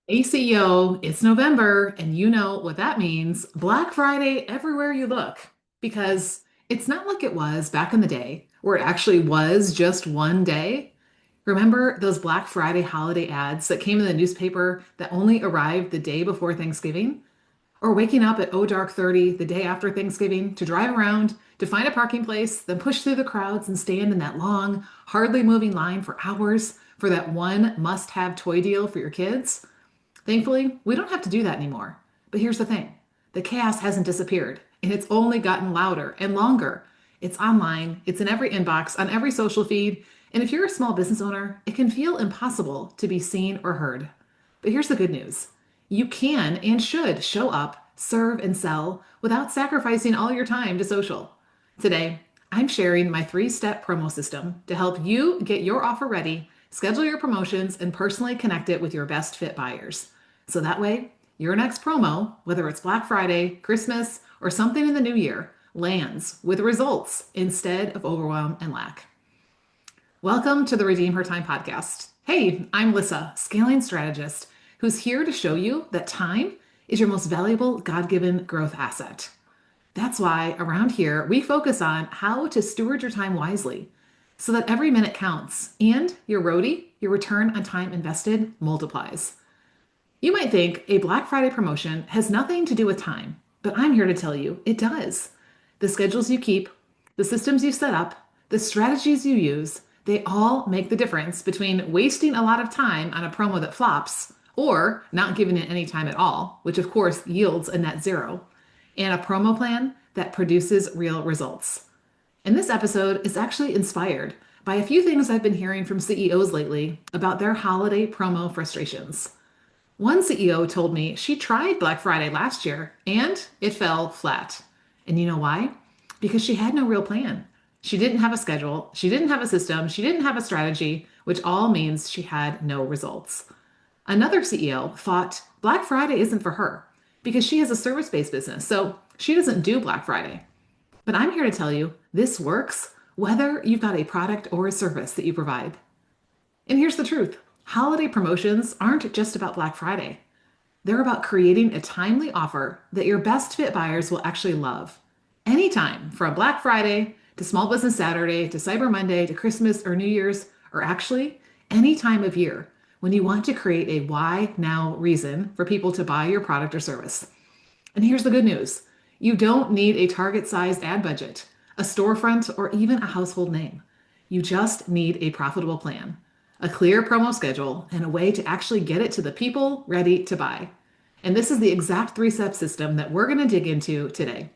Hey CEO, it's November, and you know what that means. Black Friday everywhere you look. Because it's not like it was back in the day, where it actually was just one day. Remember those Black Friday holiday ads that came in the newspaper that only arrived the day before Thanksgiving? Or waking up at dark 30 the day after Thanksgiving to drive around, to find a parking place, then push through the crowds and stand in that long, hardly moving line for hours for that one must-have toy deal for your kids? Thankfully, we don't have to do that anymore. But here's the thing, the chaos hasn't disappeared, and it's only gotten louder and longer. It's online, it's in every inbox, on every social feed, and if you're a small business owner, it can feel impossible to be seen or heard. But here's the good news, you can and should show up, serve, and sell without sacrificing all your time to social. Today, I'm sharing my three-step promo system to help you get your offer ready, schedule your promotions, and personally connect it with your best fit buyers. So that way, your next promo, whether it's Black Friday, Christmas, or something in the new year, lands with results instead of overwhelm and lack. Welcome to the Redeem Her Time podcast. Hey, I'm Lissa, scaling strategist, who's here to show you that time is your most valuable God given growth asset. That's why around here we focus on how to steward your time wisely so that every minute counts and your RODI, your return on time invested, multiplies. You might think a Black Friday promotion has nothing to do with time, but I'm here to tell you it does. The schedules you keep, the systems you set up, the strategies you use, they all make the difference between wasting a lot of time on a promo that flops or not giving it any time at all, which of course yields a net zero, and a promo plan that produces real results. And this episode is actually inspired by a few things I've been hearing from CEOs lately about their holiday promo frustrations. One CEO told me she tried Black Friday last year and it fell flat. And you know why? Because she had no real plan. She didn't have a schedule, she didn't have a system, she didn't have a strategy, which all means she had no results. Another CEO thought Black Friday isn't for her because she has a service-based business, so she doesn't do Black Friday. But I'm here to tell you this works whether you've got a product or a service that you provide. And here's the truth, holiday promotions aren't just about Black Friday. They're about creating a timely offer that your best fit buyers will actually love. Anytime from Black Friday to Small Business Saturday to Cyber Monday to Christmas or New Year's, or actually any time of year when you want to create a why now reason for people to buy your product or service. And here's the good news, you don't need a target sized ad budget, a storefront, or even a household name. You just need a profitable plan, a clear promo schedule, and a way to actually get it to the people ready to buy. And this is the exact three-step system that we're going to dig into today.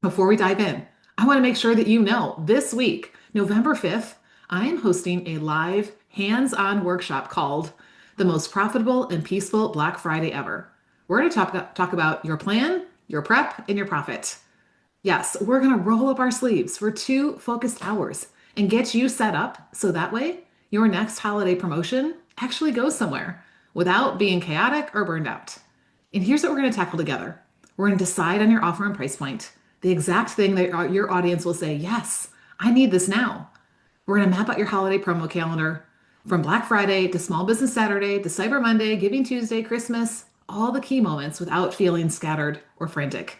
Before we dive in, I want to make sure that you know this week, November 5th, I am hosting a live hands-on workshop called The Most Profitable and Peaceful Black Friday Ever. We're going to talk about your plan, your prep, and your profit. Yes, we're going to roll up our sleeves for 2 focused hours and get you set up so that way your next holiday promotion actually goes somewhere without being chaotic or burned out. And here's what we're going to tackle together. We're going to decide on your offer and price point, the exact thing that your audience will say, yes, I need this now. We're going to map out your holiday promo calendar from Black Friday to Small Business Saturday to Cyber Monday, Giving Tuesday, Christmas, all the key moments without feeling scattered or frantic.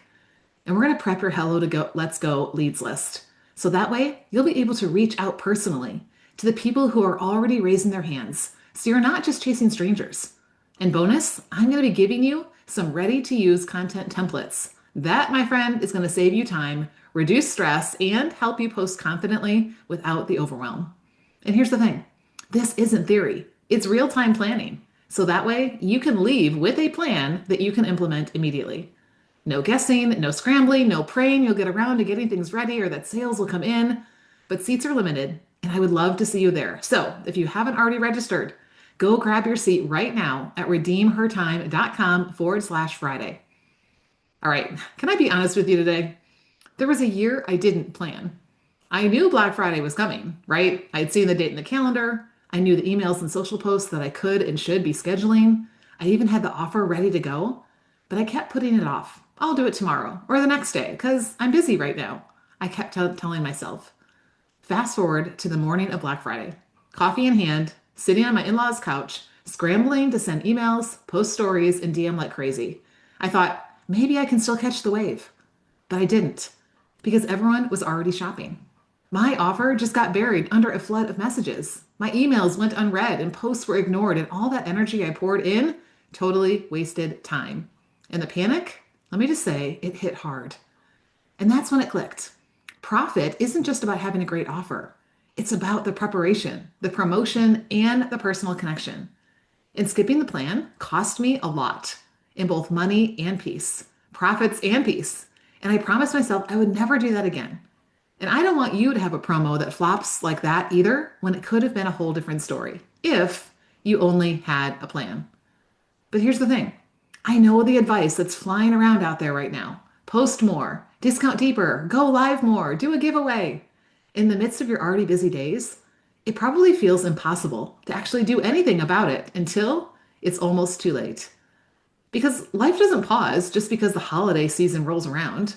And we're going to prep your hello to go, let's go leads list. So that way you'll be able to reach out personally to the people who are already raising their hands. So you're not just chasing strangers. And bonus, I'm going to be giving you some ready to use content templates. That, my friend, is going to save you time, reduce stress, and help you post confidently without the overwhelm. And here's the thing, this isn't theory, it's real time planning. So that way you can leave with a plan that you can implement immediately. No guessing, no scrambling, no praying you'll get around to getting things ready or that sales will come in. But seats are limited, and I would love to see you there. So if you haven't already registered, go grab your seat right now at redeemhertime.com/Friday. All right, can I be honest with you today? There was a year I didn't plan. I knew Black Friday was coming, right? I'd seen the date in the calendar. I knew the emails and social posts that I could and should be scheduling. I even had the offer ready to go, but I kept putting it off. I'll do it tomorrow or the next day because I'm busy right now. I kept telling myself. Fast forward to the morning of Black Friday, coffee in hand, sitting on my in law's couch, scrambling to send emails, post stories, and DM like crazy. I thought, maybe I can still catch the wave. But I didn't, because everyone was already shopping. My offer just got buried under a flood of messages. My emails went unread and posts were ignored, and all that energy I poured in totally wasted time. And the panic, let me just say, it hit hard. And that's when it clicked. Profit isn't just about having a great offer. It's about the preparation, the promotion, and the personal connection. And skipping the plan cost me a lot in both money and peace, profits and peace. And I promised myself I would never do that again. And I don't want you to have a promo that flops like that either, when it could have been a whole different story if you only had a plan. But here's the thing. I know the advice that's flying around out there right now. Post more, discount deeper, go live more, do a giveaway. In the midst of your already busy days, it probably feels impossible to actually do anything about it until it's almost too late. Because life doesn't pause just because the holiday season rolls around.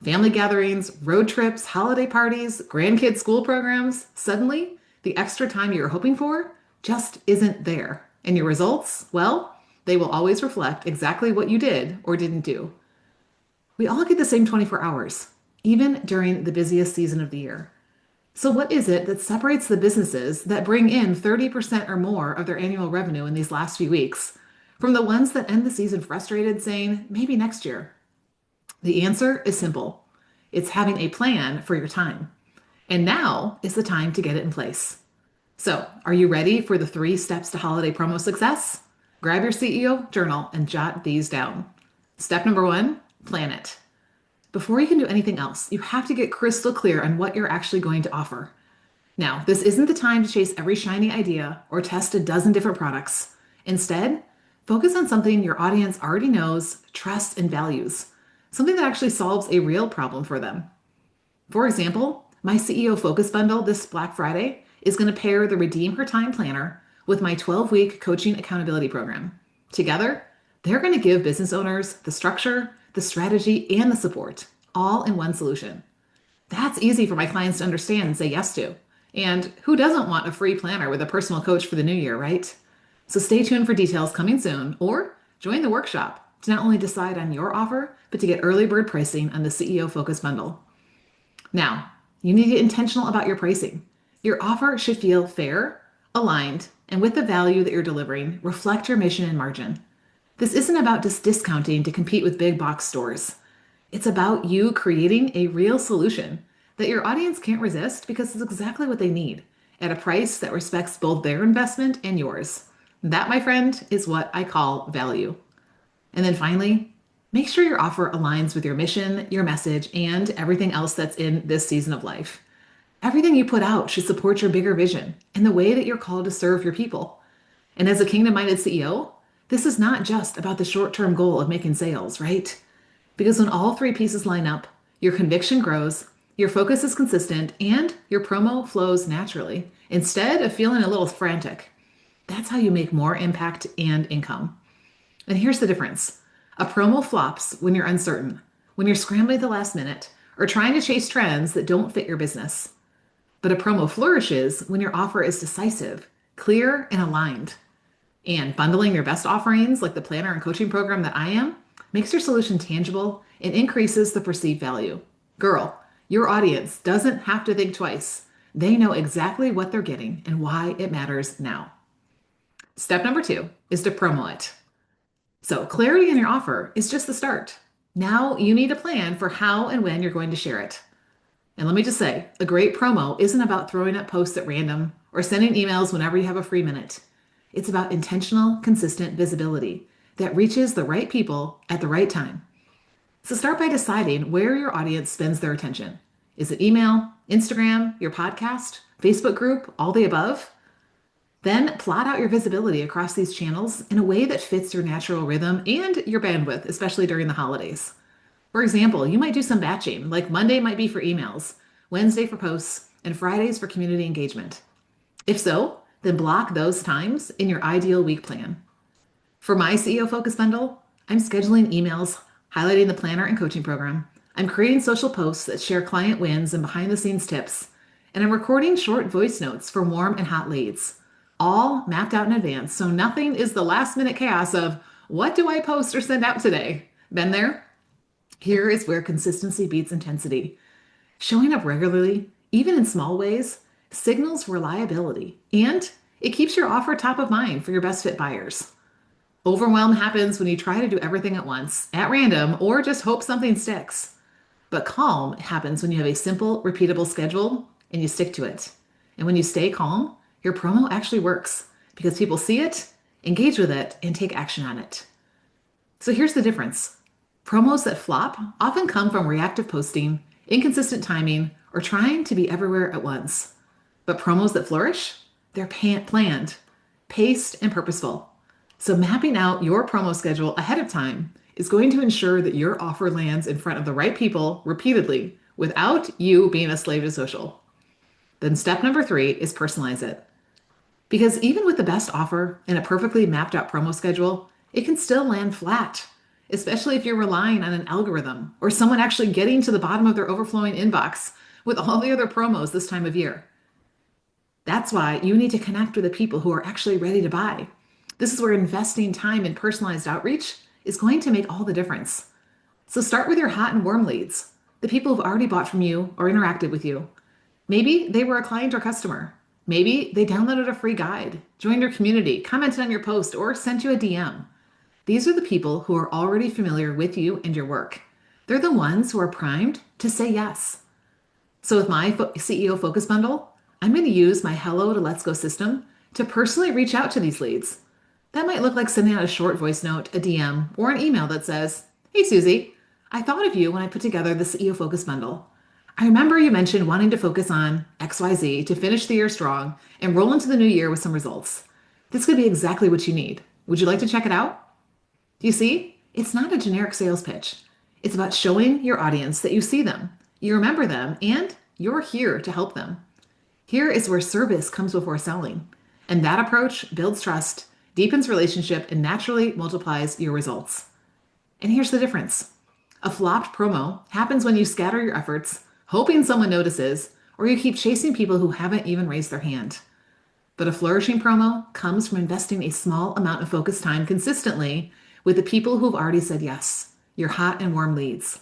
Family gatherings, road trips, holiday parties, grandkids' school programs, suddenly the extra time you're hoping for just isn't there. And your results, well, they will always reflect exactly what you did or didn't do. We all get the same 24 hours, even during the busiest season of the year. So what is it that separates the businesses that bring in 30% or more of their annual revenue in these last few weeks from the ones that end the season frustrated, saying, maybe next year? The answer is simple. It's having a plan for your time. And now is the time to get it in place. So, are you ready for the 3 steps to holiday promo success? Grab your CEO journal and jot these down. Step number 1, plan it. Before you can do anything else, you have to get crystal clear on what you're actually going to offer. Now, this isn't the time to chase every shiny idea or test a dozen different products. Instead, focus on something your audience already knows, trusts, and values. Something that actually solves a real problem for them. For example, my CEO Focus Bundle this Black Friday is going to pair the Redeem Her Time Planner with my 12-week coaching accountability program. Together, they're going to give business owners the structure, the strategy, and the support, all in one solution. That's easy for my clients to understand and say yes to. And who doesn't want a free planner with a personal coach for the new year, right? So stay tuned for details coming soon, or join the workshop to not only decide on your offer, but to get early bird pricing on the CEO Focus Bundle. Now, you need to get intentional about your pricing. Your offer should feel fair, aligned, and with the value that you're delivering, reflect your mission and margin. This isn't about just discounting to compete with big box stores. It's about you creating a real solution that your audience can't resist because it's exactly what they need at a price that respects both their investment and yours. That, my friend, is what I call value. And then finally, make sure your offer aligns with your mission, your message, and everything else that's in this season of life. Everything you put out should support your bigger vision and the way that you're called to serve your people. And as a kingdom-minded CEO, this is not just about the short-term goal of making sales, right? Because when all 3 pieces line up, your conviction grows, your focus is consistent, and your promo flows naturally, instead of feeling a little frantic. That's how you make more impact and income. And here's the difference. A promo flops when you're uncertain, when you're scrambling at the last minute, or trying to chase trends that don't fit your business. But a promo flourishes when your offer is decisive, clear, and aligned. And bundling your best offerings, like the planner and coaching program that I am, makes your solution tangible and increases the perceived value. Girl, your audience doesn't have to think twice. They know exactly what they're getting and why it matters now. Step number 2 is to promo it. So clarity in your offer is just the start. Now you need a plan for how and when you're going to share it. And let me just say, a great promo isn't about throwing up posts at random or sending emails whenever you have a free minute. It's about intentional, consistent visibility that reaches the right people at the right time. So start by deciding where your audience spends their attention. Is it email, Instagram, your podcast, Facebook group, all the above? Then plot out your visibility across these channels in a way that fits your natural rhythm and your bandwidth, especially during the holidays. For example, you might do some batching, like Monday might be for emails, Wednesday for posts, and Fridays for community engagement. If so, then block those times in your ideal week plan. For my CEO Focus Bundle, I'm scheduling emails, highlighting the planner and coaching program. I'm creating social posts that share client wins and behind the scenes tips. And I'm recording short voice notes for warm and hot leads. all mapped out in advance. So nothing is the last minute chaos of what do I post or send out today? Been there? Here is where consistency beats intensity. Showing up regularly, even in small ways, signals reliability and it keeps your offer top of mind for your best fit buyers. Overwhelm happens when you try to do everything at once, at random, or just hope something sticks. But calm happens when you have a simple, repeatable schedule and you stick to it. And when you stay calm, your promo actually works because people see it, engage with it, and take action on it. So here's the difference. Promos that flop often come from reactive posting, inconsistent timing, or trying to be everywhere at once. But promos that flourish, they're planned, paced, and purposeful. So mapping out your promo schedule ahead of time is going to ensure that your offer lands in front of the right people repeatedly without you being a slave to social. Then step number 3 is personalize it. Because even with the best offer and a perfectly mapped out promo schedule, it can still land flat, especially if you're relying on an algorithm or someone actually getting to the bottom of their overflowing inbox with all the other promos this time of year. That's why you need to connect with the people who are actually ready to buy. This is where investing time in personalized outreach is going to make all the difference. So start with your hot and warm leads, the people who've already bought from you or interacted with you. Maybe they were a client or customer. Maybe they downloaded a free guide, joined your community, commented on your post, or sent you a DM. These are the people who are already familiar with you and your work. They're the ones who are primed to say yes. So with my CEO Focus Bundle, I'm going to use my Hello to Let's Go system to personally reach out to these leads. That might look like sending out a short voice note, a DM, or an email that says, "Hey Susie, I thought of you when I put together the CEO Focus Bundle. I remember you mentioned wanting to focus on XYZ to finish the year strong and roll into the new year with some results. This could be exactly what you need. Would you like to check it out?" Do you see? It's not a generic sales pitch. It's about showing your audience that you see them, you remember them, and you're here to help them. Here is where service comes before selling. And that approach builds trust, deepens relationship, and naturally multiplies your results. And here's the difference. A flopped promo happens when you scatter your efforts, hoping someone notices, or you keep chasing people who haven't even raised their hand. But a flourishing promo comes from investing a small amount of focus time consistently with the people who've already said yes, your hot and warm leads.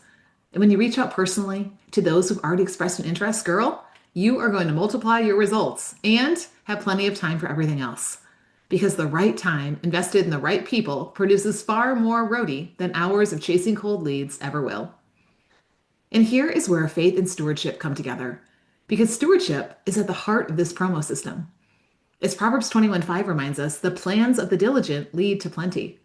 And when you reach out personally to those who've already expressed an interest, girl, you are going to multiply your results and have plenty of time for everything else. Because the right time invested in the right people produces far more ROI than hours of chasing cold leads ever will. And here is where faith and stewardship come together, because stewardship is at the heart of this promo system. As Proverbs 21:5 reminds us, the plans of the diligent lead to plenty.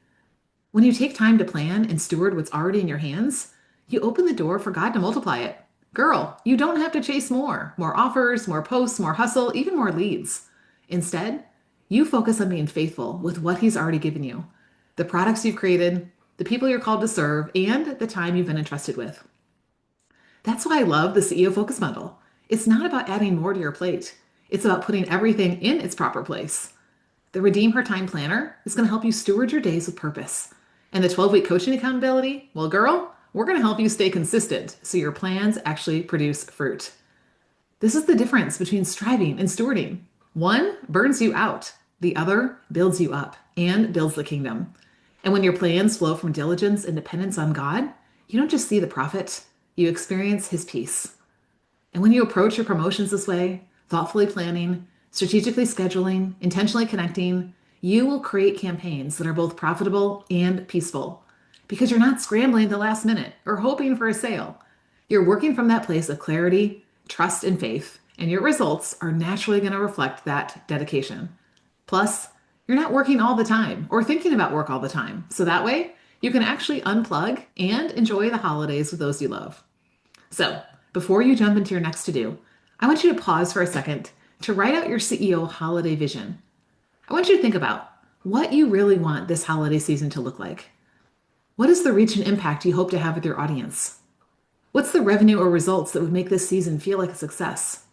When you take time to plan and steward what's already in your hands, you open the door for God to multiply it. Girl, you don't have to chase more offers, more posts, more hustle, even more leads. Instead, you focus on being faithful with what He's already given you, the products you've created, the people you're called to serve, and the time you've been entrusted with. That's why I love the CEO Focus Bundle. It's not about adding more to your plate. It's about putting everything in its proper place. The Redeem Her Time Planner is going to help you steward your days with purpose. And the 12-week coaching accountability, well, girl, we're going to help you stay consistent so your plans actually produce fruit. This is the difference between striving and stewarding. One burns you out. The other builds you up and builds the kingdom. And when your plans flow from diligence and dependence on God, you don't just see the profit, you experience His peace. And when you approach your promotions this way, thoughtfully planning, strategically scheduling, intentionally connecting, you will create campaigns that are both profitable and peaceful because you're not scrambling at the last minute or hoping for a sale. You're working from that place of clarity, trust, and faith, and your results are naturally going to reflect that dedication. Plus, you're not working all the time or thinking about work all the time. So that way, you can actually unplug and enjoy the holidays with those you love. So, before you jump into your next to-do, I want you to pause for a second to write out your CEO holiday vision. I want you to think about what you really want this holiday season to look like. What is the reach and impact you hope to have with your audience? What's the revenue or results that would make this season feel like a success?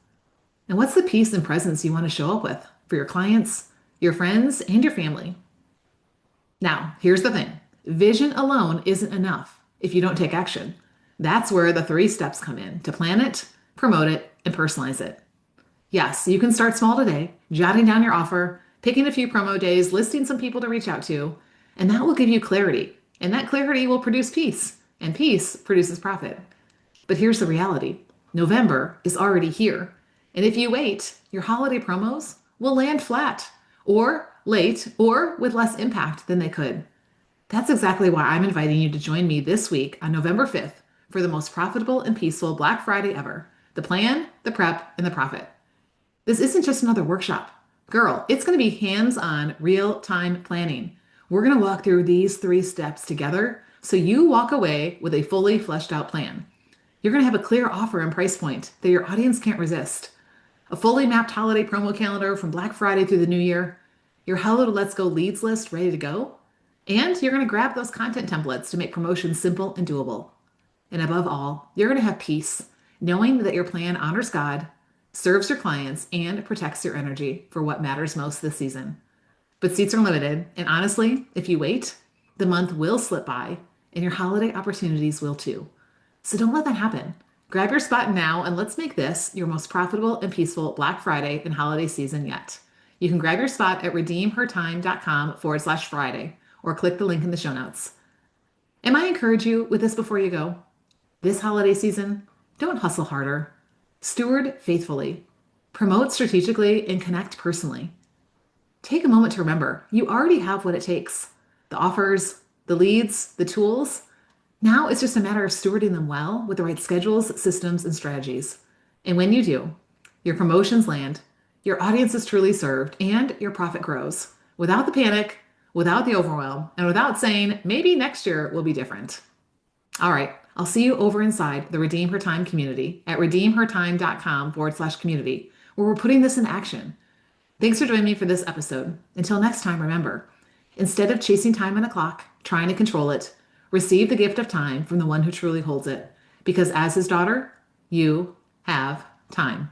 And what's the peace and presence you want to show up with for your clients, your friends, and your family? Now, here's the thing. Vision alone isn't enough if you don't take action. That's where the 3 steps come in to plan it, promote it, and personalize it. Yes, you can start small today, jotting down your offer, picking a few promo days, listing some people to reach out to, and that will give you clarity. And that clarity will produce peace, and peace produces profit. But here's the reality: November is already here. And if you wait, your holiday promos will land flat, or late, or with less impact than they could. That's exactly why I'm inviting you to join me this week on November 5th for the most profitable and peaceful Black Friday ever: the plan, the prep, and the profit. This isn't just another workshop. Girl, it's going to be hands-on, real-time planning. We're going to walk through these 3 steps together so you walk away with a fully fleshed out plan. You're going to have a clear offer and price point that your audience can't resist, a fully mapped holiday promo calendar from Black Friday through the new year, your Hello to Let's Go leads list ready to go, and you're going to grab those content templates to make promotions simple and doable. And above all, you're going to have peace, knowing that your plan honors God, serves your clients, and protects your energy for what matters most this season. But seats are limited, and honestly, if you wait, the month will slip by, and your holiday opportunities will too. So don't let that happen. Grab your spot now, and let's make this your most profitable and peaceful Black Friday and holiday season yet. You can grab your spot at redeemhertime.com/Friday, or click the link in the show notes. Am I encourage you with this before you go? This holiday season, don't hustle harder. Steward faithfully. Promote strategically and connect personally. Take a moment to remember you already have what it takes: the offers, the leads, the tools. Now it's just a matter of stewarding them well with the right schedules, systems, and strategies. And when you do, your promotions land, your audience is truly served, and your profit grows without the panic, without the overwhelm, and without saying, maybe next year will be different. All right, I'll see you over inside the Redeem Her Time community at redeemhertime.com/community, where we're putting this in action. Thanks for joining me for this episode. Until next time, remember, instead of chasing time on a clock, trying to control it, receive the gift of time from the one who truly holds it. Because as his daughter, you have time.